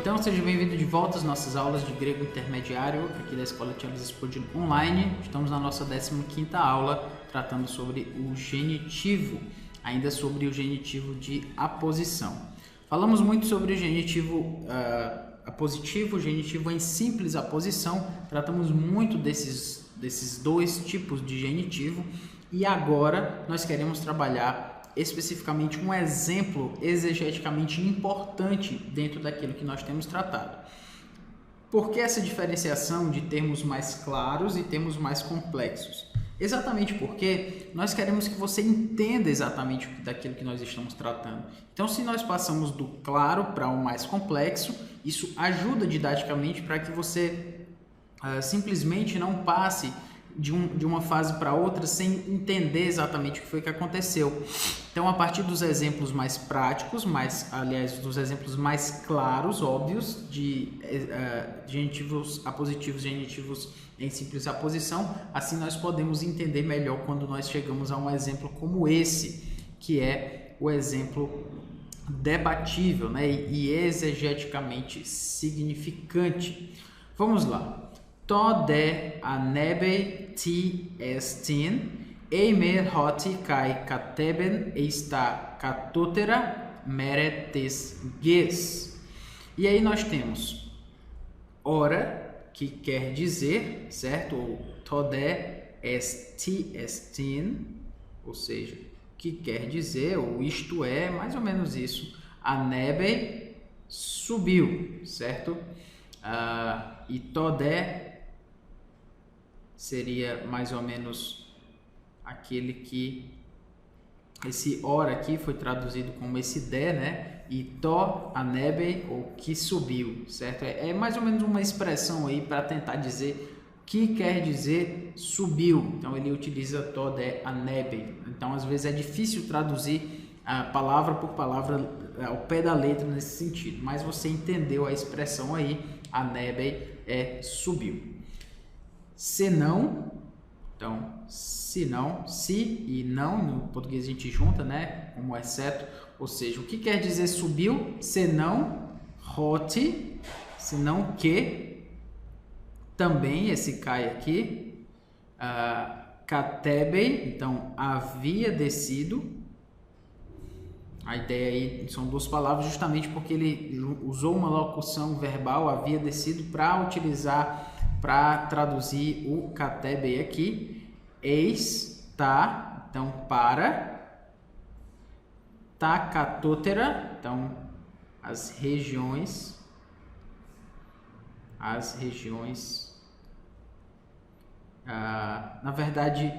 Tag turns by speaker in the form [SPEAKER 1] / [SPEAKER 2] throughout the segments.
[SPEAKER 1] Então seja bem-vindo de volta às nossas aulas de grego intermediário aqui da Escola Charles Spurgeon Online. Estamos na nossa 15ª aula tratando sobre o genitivo, ainda sobre o genitivo de aposição. Falamos muito sobre o genitivo apositivo, o genitivo em simples aposição, tratamos muito desses dois tipos de genitivo e agora nós queremos trabalhar especificamente um exemplo exegeticamente importante dentro daquilo que nós temos tratado. Por que essa diferenciação de termos mais claros e termos mais complexos? Exatamente porque nós queremos que você entenda exatamente daquilo que nós estamos tratando. Então, se nós passamos do claro para o mais complexo, isso ajuda didaticamente para que você simplesmente não passe de uma fase para outra sem entender exatamente o que foi que aconteceu. Então, a partir dos exemplos mais práticos, dos exemplos mais claros, óbvios, de genitivos apositivos, genitivos em simples aposição, assim nós podemos entender melhor quando nós chegamos a um exemplo como esse, que é o exemplo debatível, né, e exegeticamente significante. Vamos lá. To de anebei ti estin, eimer hoti kai kateben eista katotera meretes ges. E aí nós temos ora, que quer dizer, certo? Ou to de esti estin, ou seja, que quer dizer, ou isto é, mais ou menos isso. Anebei subiu, certo? E to de seria mais ou menos aquele que esse ora aqui foi traduzido como esse de, né? E to anebe, ou que subiu, certo? É mais ou menos uma expressão aí para tentar dizer que quer dizer subiu. Então ele utiliza to de anebe. Então às vezes é difícil traduzir palavra por palavra ao pé da letra nesse sentido, mas você entendeu a expressão aí, anebe é subiu. Senão, então, se não, se e não, no português a gente junta, né, como exceto, ou seja, o que quer dizer subiu? Senão, hoti, senão que, também esse cai aqui, katebei, então, havia descido. A ideia aí são duas palavras justamente porque ele usou uma locução verbal, havia descido, para traduzir o katebei aqui. Eis, tá, então para, tá katotera, então as regiões, na verdade,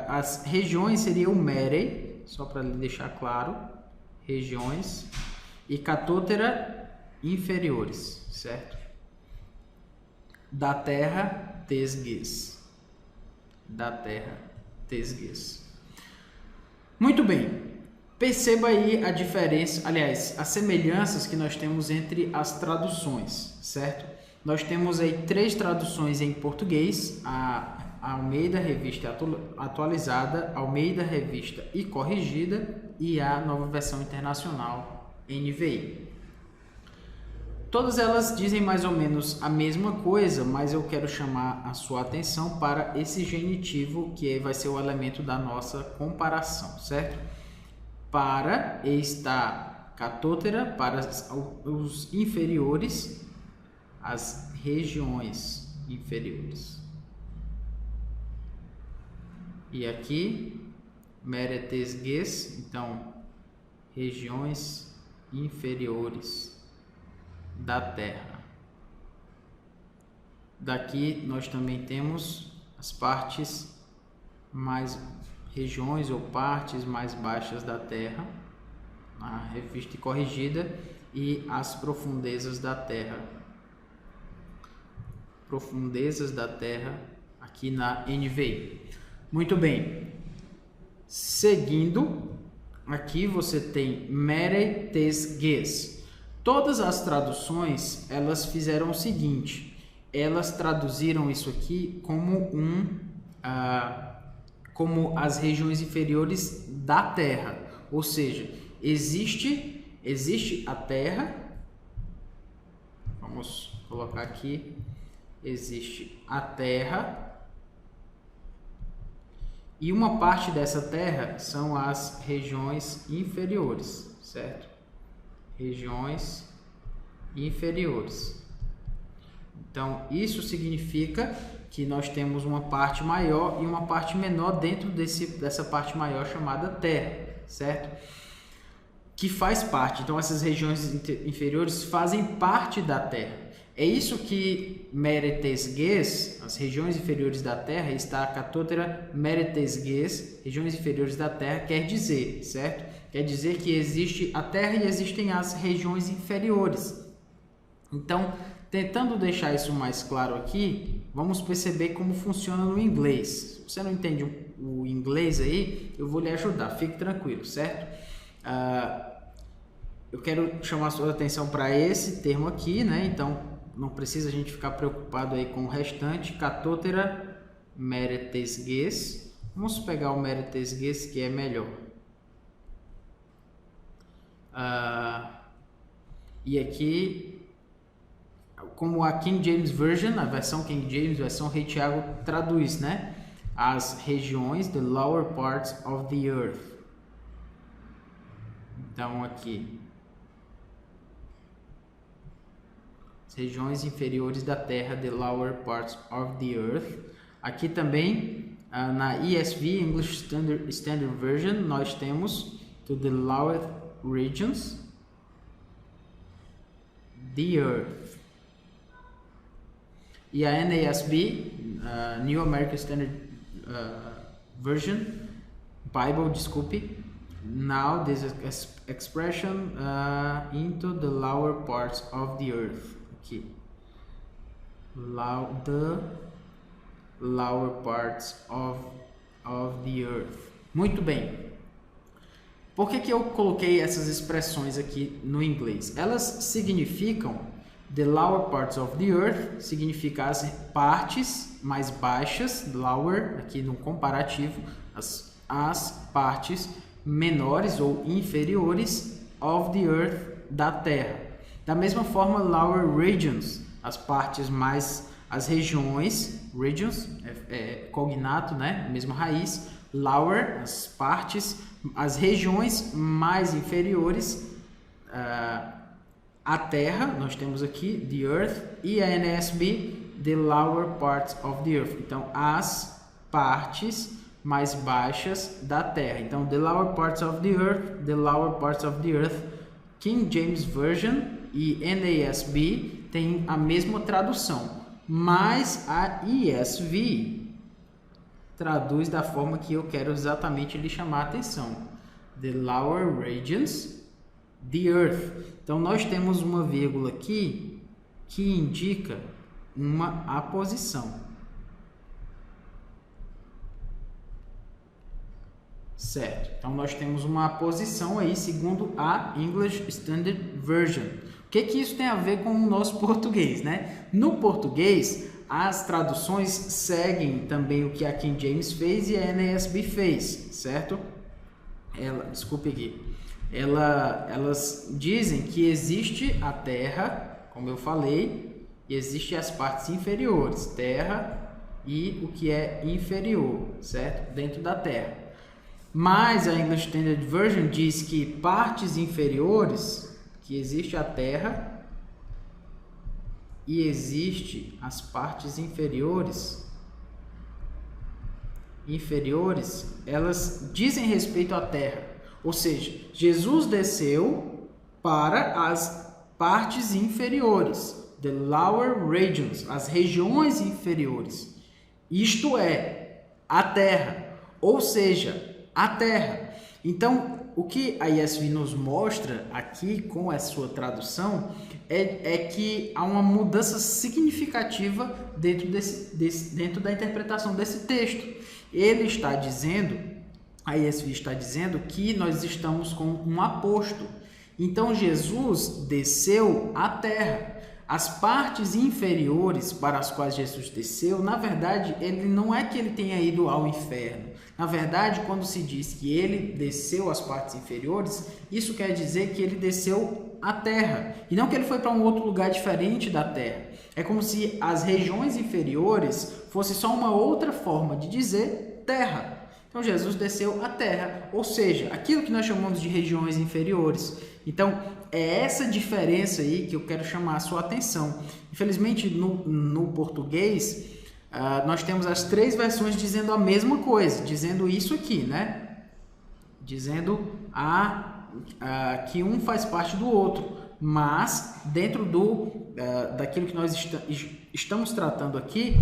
[SPEAKER 1] as regiões seria o merei, só para deixar claro, regiões, e katotera inferiores, certo? Da terra tesgues. Da terra tesgues. Muito bem. Perceba aí a diferença, aliás, as semelhanças que nós temos entre as traduções, certo? Nós temos aí 3 traduções em português, a Almeida Revista Atualizada, Almeida Revista e Corrigida e a Nova Versão Internacional, NVI. Todas elas dizem mais ou menos a mesma coisa, mas eu quero chamar a sua atenção para esse genitivo, que vai ser o elemento da nossa comparação, certo? Para está katotera, para os inferiores, as regiões inferiores. E aqui, meretes ges, então, regiões inferiores da terra. Daqui nós também temos as partes regiões ou partes mais baixas da terra, na revista corrigida, e as profundezas da terra. Profundezas da terra aqui na NVI. Muito bem. Seguindo, aqui você tem meretes ges. Todas as traduções, elas fizeram o seguinte, elas traduziram isso aqui como como as regiões inferiores da Terra, ou seja, existe a Terra Vamos colocar aqui, existe a terra, e uma parte dessa terra são as regiões inferiores, certo? Regiões inferiores. Então, isso significa que nós temos uma parte maior e uma parte menor dentro dessa parte maior chamada terra, certo? Que faz parte. Então, essas regiões inferiores fazem parte da terra. É isso que meretesges, as regiões inferiores da terra, está catotera meretesges, regiões inferiores da terra, quer dizer, certo? Quer dizer que existe a terra e existem as regiões inferiores. Então, tentando deixar isso mais claro aqui, vamos perceber como funciona no inglês. Se você não entende o inglês aí, eu vou lhe ajudar, fique tranquilo, certo? Eu quero chamar a sua atenção para esse termo aqui, né? Então, não precisa a gente ficar preocupado aí com o restante. Catotera meretesges. Vamos pegar o meretesges, que é melhor. E aqui, como a King James Version, a versão King James, versão Rei Tiago, traduz, né? As regiões, the lower parts of the earth. Então, aqui, regiões inferiores da terra, the lower parts of the earth. Aqui também, na ESV, English Standard Version, nós temos to the lower regions, the earth. E a NASB, New American Standard Version, Bible, desculpe, now this expression into the lower parts of the earth. Aqui, the lower parts of the earth. Muito bem. Por que eu coloquei essas expressões aqui no inglês? Elas significam the lower parts of the earth, significa as partes mais baixas, lower, aqui no comparativo, as partes menores ou inferiores of the earth, da terra. Da mesma forma, lower regions, as partes mais, as regiões, regions, cognato, né? Mesma raiz, lower, as partes, as regiões mais inferiores, a terra, nós temos aqui, the earth, e a NASB, the lower parts of the earth. Então, as partes mais baixas da terra. Então, the lower parts of the earth, the lower parts of the earth. King James Version e NASB tem a mesma tradução, mas a ESV traduz da forma que eu quero exatamente lhe chamar a atenção. The lower regions, the earth. Então, nós temos uma vírgula aqui que indica uma aposição. Certo. Então, nós temos uma aposição aí, segundo a English Standard Version. O que isso tem a ver com o nosso português, né? No português, as traduções seguem também o que a King James fez e a NASB fez, certo? Desculpe aqui. Elas dizem que existe a terra, como eu falei, e existe as partes inferiores, terra e o que é inferior, certo? Dentro da terra. Mas a English Standard Version diz que partes inferiores, que existe a terra e existe as partes inferiores, elas dizem respeito à terra. Ou seja, Jesus desceu para as partes inferiores, the lower regions, as regiões inferiores. Isto é, a terra, ou seja, a terra. Então, o que a ESV nos mostra aqui com a sua tradução é que há uma mudança significativa dentro da interpretação desse texto. Ele está dizendo, a ESV está dizendo que nós estamos com um aposto. Então, Jesus desceu à terra. As partes inferiores para as quais Jesus desceu, na verdade, ele não é que ele tenha ido ao inferno. Na verdade, quando se diz que ele desceu às partes inferiores, isso quer dizer que ele desceu à terra, e não que ele foi para um outro lugar diferente da terra. É como se as regiões inferiores fosse só uma outra forma de dizer terra. Então Jesus desceu à terra, ou seja, aquilo que nós chamamos de regiões inferiores. Então é essa diferença aí que eu quero chamar a sua atenção. Infelizmente no português nós temos as três versões dizendo a mesma coisa, dizendo isso aqui, né? Dizendo que um faz parte do outro, mas dentro daquilo que nós estamos tratando aqui,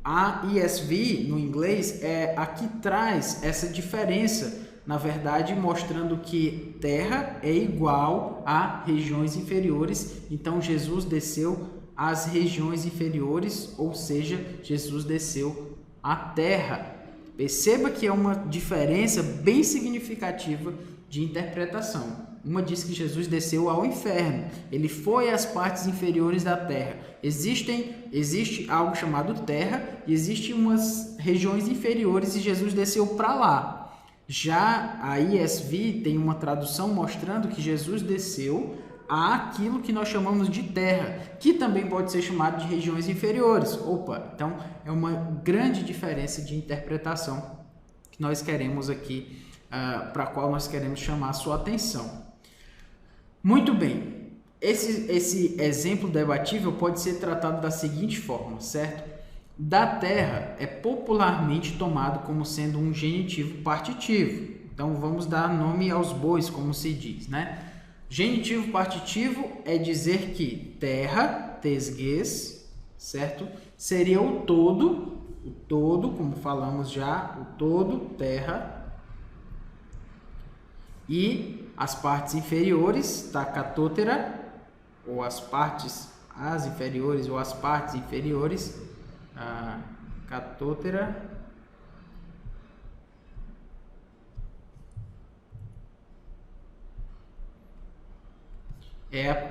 [SPEAKER 1] a ESV no inglês é a que traz essa diferença, na verdade mostrando que terra é igual a regiões inferiores. Então Jesus desceu às regiões inferiores, ou seja, Jesus desceu à terra. Perceba que é uma diferença bem significativa de interpretação. Uma diz que Jesus desceu ao inferno, ele foi às partes inferiores da terra. Existe algo chamado terra e existem umas regiões inferiores e Jesus desceu para lá. Já a ESV tem uma tradução mostrando que Jesus desceu àquilo que nós chamamos de terra, que também pode ser chamado de regiões inferiores. Opa, então é uma grande diferença de interpretação que nós queremos aqui, para a qual nós queremos chamar a sua atenção. Muito bem, esse exemplo debatível pode ser tratado da seguinte forma, certo? Da terra é popularmente tomado como sendo um genitivo partitivo. Então vamos dar nome aos bois, como se diz, né? Genitivo partitivo é dizer que terra, tesguês, certo? Seria o todo, como falamos já, o todo, terra. E as partes inferiores, tá, catótera, ou as inferiores, ou as partes inferiores, catótera,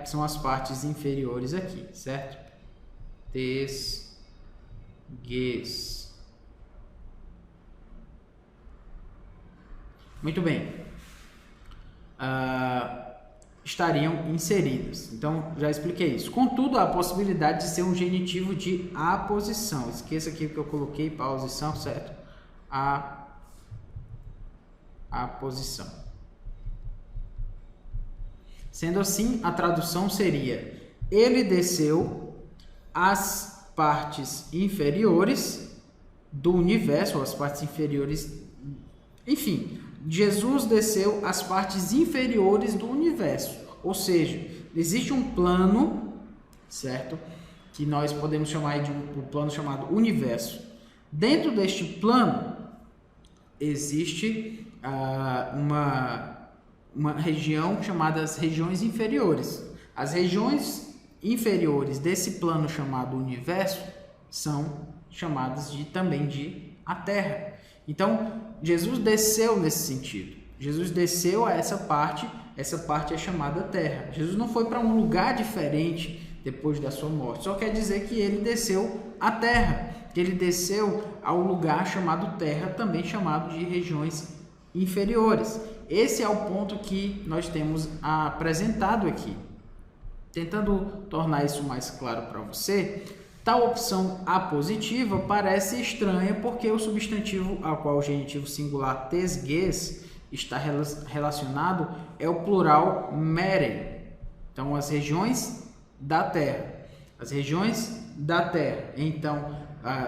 [SPEAKER 1] são as partes inferiores aqui, certo? Tesguês. Muito bem. Estariam inseridas. Então, já expliquei isso. Contudo, há a possibilidade de ser um genitivo de aposição. Esqueça aqui que eu coloquei posição, certo? Aposição. Sendo assim, a tradução seria: ele desceu às partes inferiores do universo, ou as partes inferiores, enfim, Jesus desceu às partes inferiores do universo, ou seja, existe um plano, certo? Que nós podemos chamar de um plano chamado universo. Dentro deste plano existe uma região chamada as regiões inferiores. As regiões inferiores desse plano chamado universo são chamadas também de a terra. Então, Jesus desceu nesse sentido. Jesus desceu a essa parte é chamada terra. Jesus não foi para um lugar diferente depois da sua morte. Só quer dizer que ele desceu à terra, que ele desceu ao lugar chamado terra, também chamado de regiões inferiores. Esse é o ponto que nós temos apresentado aqui. Tentando tornar isso mais claro para você, tal opção apositiva parece estranha porque o substantivo ao qual o genitivo singular tesguês está relacionado é o plural mere. Então, as regiões da terra. As regiões da terra. Então,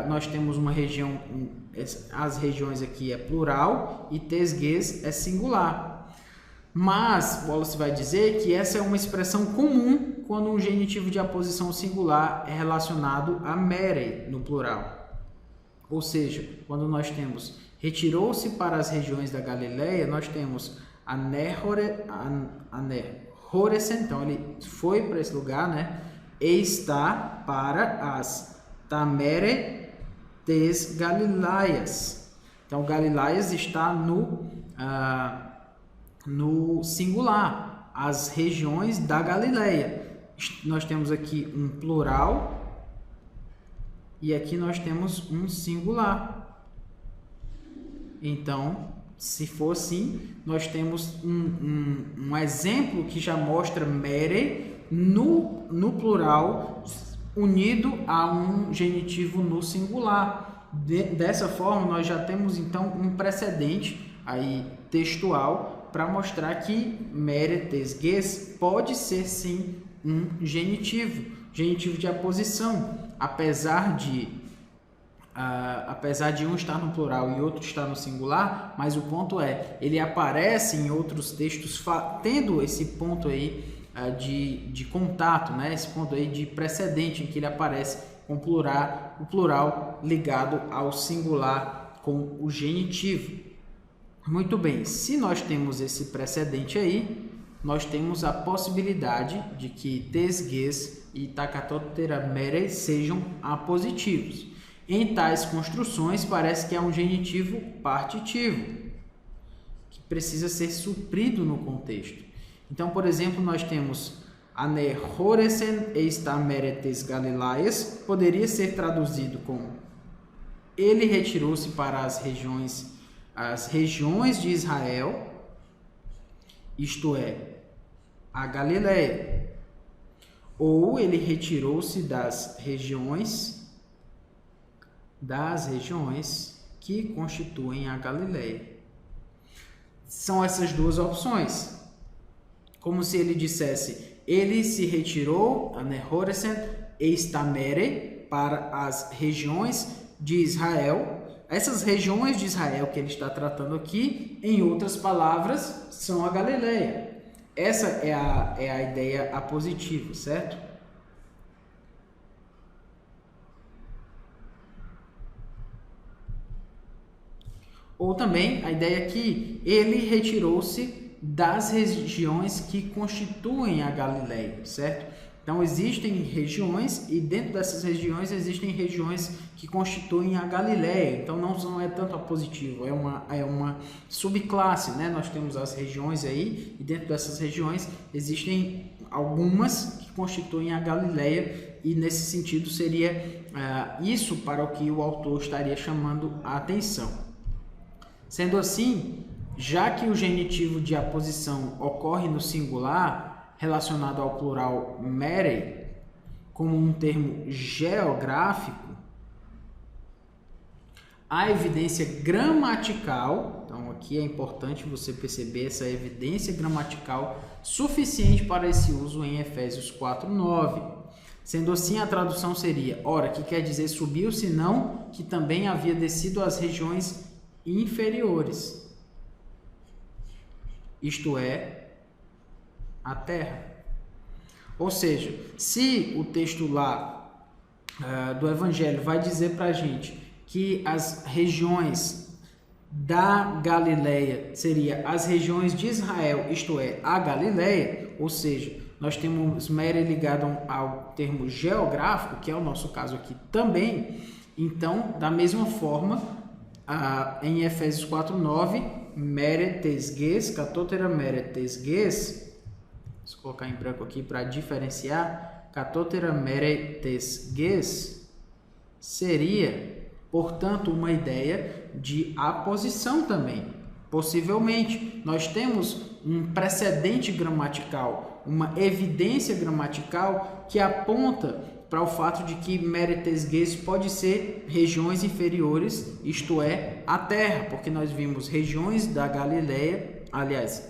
[SPEAKER 1] nós temos uma região, as regiões aqui é plural e tesguês é singular. Mas Wallace vai dizer que essa é uma expressão comum quando um genitivo de aposição singular é relacionado a mere no plural. Ou seja, quando nós temos retirou-se para as regiões da Galileia, nós temos anerhoresen, então ele foi para esse lugar, né? E está para as tamere tes Galilaias. Então, Galilaias está no singular, as regiões da Galileia. Nós temos aqui um plural e aqui nós temos um singular. então, se for assim, nós temos um exemplo que já mostra mere no plural unido a um genitivo no singular. Dessa forma, nós já temos então um precedente aí textual para mostrar que mere tesges pode ser sim um genitivo de aposição, apesar de um estar no plural e outro estar no singular, mas o ponto é, ele aparece em outros textos tendo esse ponto aí de contato, né? Esse ponto aí de precedente em que ele aparece com o plural ligado ao singular com o genitivo. Muito bem, se nós temos esse precedente aí, nós temos a possibilidade de que tesges e takatotera mere sejam apositivos. Em tais construções, parece que há um genitivo partitivo, que precisa ser suprido no contexto. Então, por exemplo, nós temos anehoresen eista meretes galilaias, poderia ser traduzido como ele retirou-se para as regiões de Israel, isto é, a Galileia, ou ele retirou-se das regiões que constituem a Galileia. São essas duas opções. Como se ele dissesse, ele se retirou, anehoresen eistamere, para as regiões de Israel. Essas regiões de Israel que ele está tratando aqui, em outras palavras, são a Galileia. Essa é a ideia apositiva, certo? Ou também a ideia que ele retirou-se das regiões que constituem a Galileia, certo? Então existem regiões e dentro dessas regiões existem regiões que constituem a Galileia. Então não é tanto apositivo, é uma subclasse, né? Nós temos as regiões aí e dentro dessas regiões existem algumas que constituem a Galileia e nesse sentido seria isso para o que o autor estaria chamando a atenção. Sendo assim, já que o genitivo de aposição ocorre no singular, relacionado ao plural mere, como um termo geográfico, a evidência gramatical, então aqui é importante você perceber essa evidência gramatical suficiente para esse uso em Efésios 4:9. Sendo assim, a tradução seria, ora, que quer dizer subiu, senão que também havia descido às regiões inferiores, isto é, a terra. Ou seja, se o texto lá do Evangelho vai dizer para a gente que as regiões da Galileia seria as regiões de Israel, isto é, a Galileia, ou seja, nós temos mere ligado ao termo geográfico, que é o nosso caso aqui também. Então, da mesma forma, em Efésios 4:9, mere tesges, katotera mere tesges, vou colocar em branco aqui para diferenciar, katotera mere tesges seria, portanto, uma ideia de aposição também. Possivelmente, nós temos um precedente gramatical, uma evidência gramatical que aponta para o fato de que mere tesges pode ser regiões inferiores, isto é, a terra, porque nós vimos regiões da Galileia, aliás,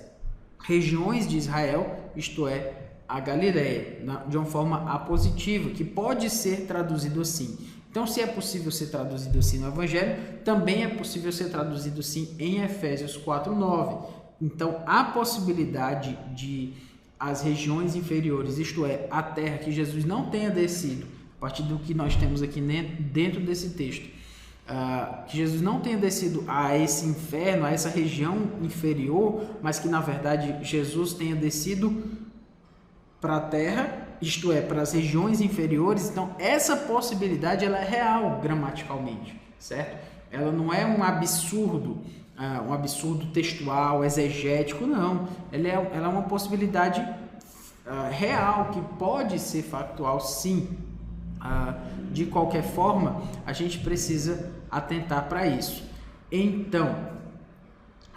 [SPEAKER 1] regiões de Israel, isto é, a Galileia, de uma forma apositiva, que pode ser traduzido assim. Então, se é possível ser traduzido assim no Evangelho, também é possível ser traduzido assim em Efésios 4:9. Então, a possibilidade de as regiões inferiores, isto é, a terra, que Jesus não tenha descido, a partir do que nós temos aqui dentro desse texto, que Jesus não tenha descido a esse inferno, a essa região inferior, mas que na verdade Jesus tenha descido para a terra, isto é, para as regiões inferiores. Então essa possibilidade ela é real gramaticalmente, certo? Ela não é um absurdo textual, exegético, não. Ela é uma possibilidade real, que pode ser factual, sim. De qualquer forma, a gente precisa atentar para isso. Então,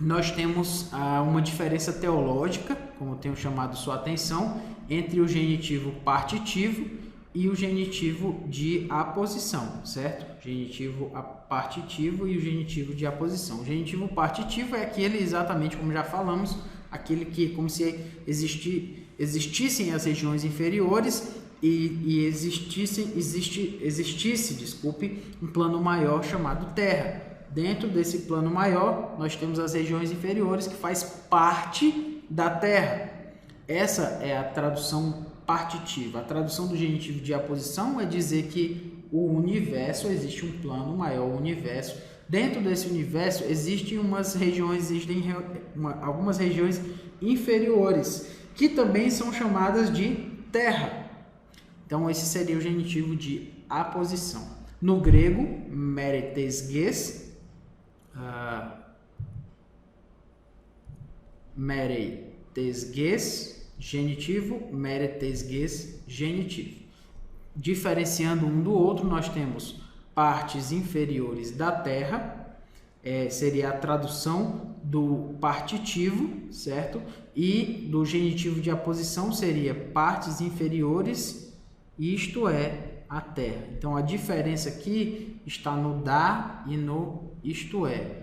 [SPEAKER 1] nós temos uma diferença teológica, como eu tenho chamado sua atenção, entre o genitivo partitivo e o genitivo de aposição, certo? Genitivo partitivo e o genitivo de aposição. O genitivo partitivo é aquele, exatamente como já falamos, aquele que, como se existissem as regiões inferiores e existisse, desculpe, um plano maior chamado terra. Dentro desse plano maior, nós temos as regiões inferiores que faz parte da terra. Essa é a tradução partitiva. A tradução do genitivo de aposição é dizer que o universo, existe um plano maior, o universo. Dentro desse universo existem algumas regiões inferiores, que também são chamadas de terra. Então esse seria o genitivo de aposição. No grego, meretesges, genitivo, meretesges, genitivo. Diferenciando um do outro, nós temos partes inferiores da terra, seria a tradução do partitivo, certo? E do genitivo de aposição seria partes inferiores, isto é, a terra. Então a diferença aqui está no dar e no isto é.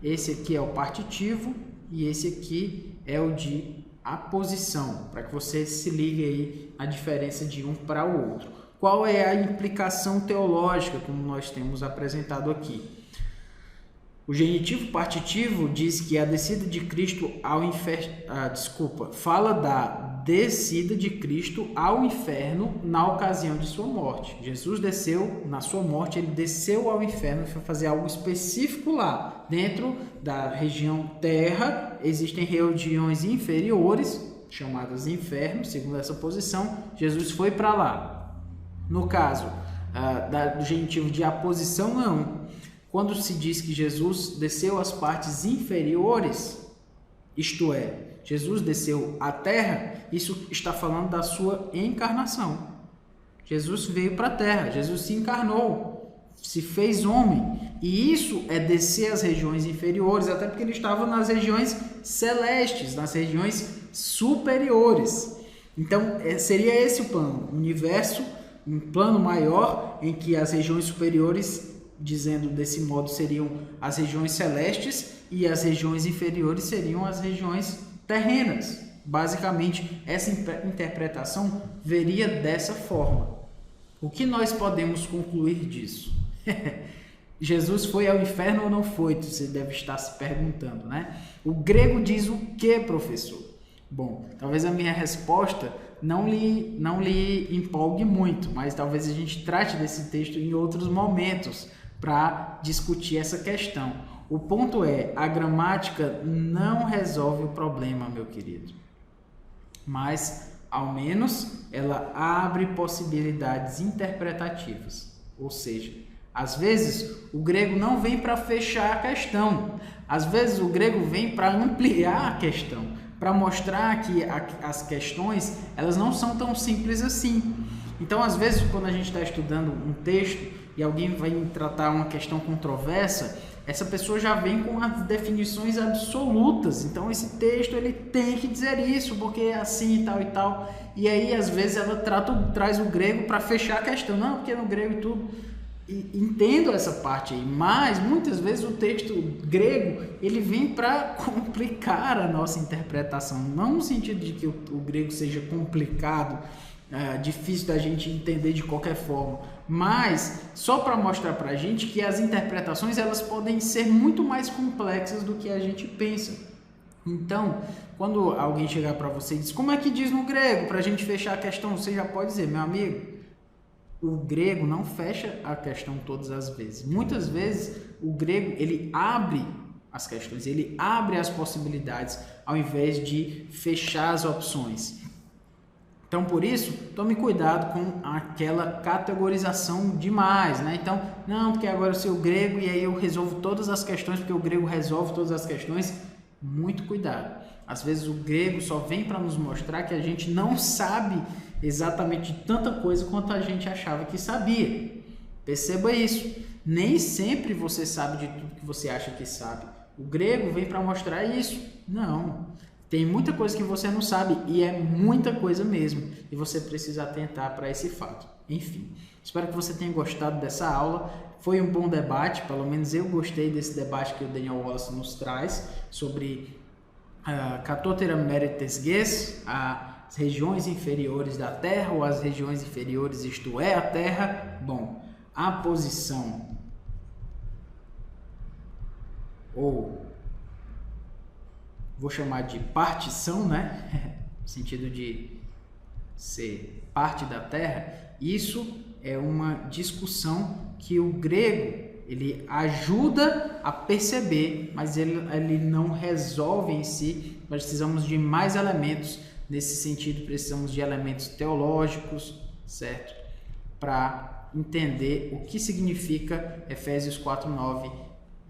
[SPEAKER 1] Esse aqui é o partitivo e esse aqui é o de aposição, para que você se ligue aí a diferença de um para o outro. Qual é a implicação teológica, como nós temos apresentado aqui? O genitivo partitivo diz que a descida de Cristo ao inferno, fala da descida de Cristo ao inferno na ocasião de sua morte. Jesus desceu, na sua morte, ele desceu ao inferno para fazer algo específico lá. Dentro da região terra, existem regiões inferiores, chamadas infernos, segundo essa posição, Jesus foi para lá. No caso do genitivo de aposição, não. Quando se diz que Jesus desceu às partes inferiores, isto é, Jesus desceu à terra, isso está falando da sua encarnação. Jesus veio para a terra, Jesus se encarnou, se fez homem, e isso é descer às regiões inferiores, até porque ele estava nas regiões celestes, nas regiões superiores. Então, seria esse o plano, universo, um plano maior em que as regiões superiores, dizendo desse modo, seriam as regiões celestes e as regiões inferiores seriam as regiões terrenas. Basicamente, essa interpretação veria dessa forma. O que nós podemos concluir disso? Jesus foi ao inferno ou não foi? Você deve estar se perguntando, né? O grego diz o que, professor? Bom, talvez a minha resposta não lhe empolgue muito, mas talvez a gente trate desse texto em outros momentos para discutir essa questão. O ponto é, a gramática não resolve o problema, meu querido, mas ao menos ela abre possibilidades interpretativas. Ou seja, às vezes o grego não vem para fechar a questão, às vezes o grego vem para ampliar a questão, para mostrar que as questões elas não são tão simples assim. Então, às vezes, quando a gente está estudando um texto e alguém vai tratar uma questão controversa, essa pessoa já vem com as definições absolutas. Então, esse texto ele tem que dizer isso, porque é assim e tal e tal. E aí, às vezes, ela traz o grego para fechar a questão. Não, porque no grego e tudo. E entendo essa parte aí, mas muitas vezes o texto grego ele vem para complicar a nossa interpretação. Não no sentido de que o grego seja complicado, difícil da gente entender de qualquer forma, mas só para mostrar para a gente que as interpretações elas podem ser muito mais complexas do que a gente pensa. Então, quando alguém chegar para você e diz, como é que diz no grego, para a gente fechar a questão, você já pode dizer, meu amigo, o grego não fecha a questão todas as vezes. Muitas vezes o grego ele abre as questões, ele abre as possibilidades ao invés de fechar as opções. Então, por isso, tome cuidado com aquela categorização demais, né? Então, não, porque agora eu sei o grego e aí eu resolvo todas as questões, porque o grego resolve todas as questões. Muito cuidado. Às vezes o grego só vem para nos mostrar que a gente não sabe exatamente tanta coisa quanto a gente achava que sabia. Perceba isso. Nem sempre você sabe de tudo que você acha que sabe. o grego vem para mostrar isso. Não. Tem muita coisa que você não sabe e é muita coisa mesmo. E você precisa atentar para esse fato. Enfim, espero que você tenha gostado dessa aula. Foi um bom debate, pelo menos eu gostei desse debate que o Daniel Wallace nos traz sobre Catoptera meritesges, as regiões inferiores da Terra ou as regiões inferiores, isto é, a Terra. Bom, a posição ou vou chamar de partição, né? No sentido de ser parte da Terra. Isso é uma discussão que o grego ele ajuda a perceber, mas ele não resolve em si. Nós precisamos de mais elementos nesse sentido, precisamos de elementos teológicos, certo? Para entender o que significa Efésios 4:9.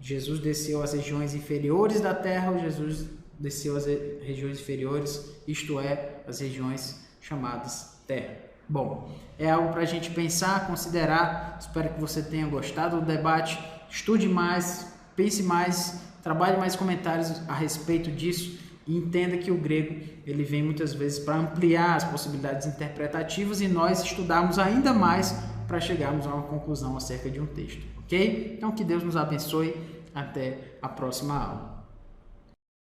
[SPEAKER 1] Jesus desceu às regiões inferiores da terra, ou Jesus desceu às regiões inferiores, isto é, as regiões chamadas terra. Bom, é algo para a gente pensar, considerar. Espero que você tenha gostado do debate. Estude mais, pense mais, trabalhe mais comentários a respeito disso e entenda que o grego ele vem muitas vezes para ampliar as possibilidades interpretativas e nós estudarmos ainda mais para chegarmos a uma conclusão acerca de um texto, ok? Então que Deus nos abençoe. Até a próxima aula.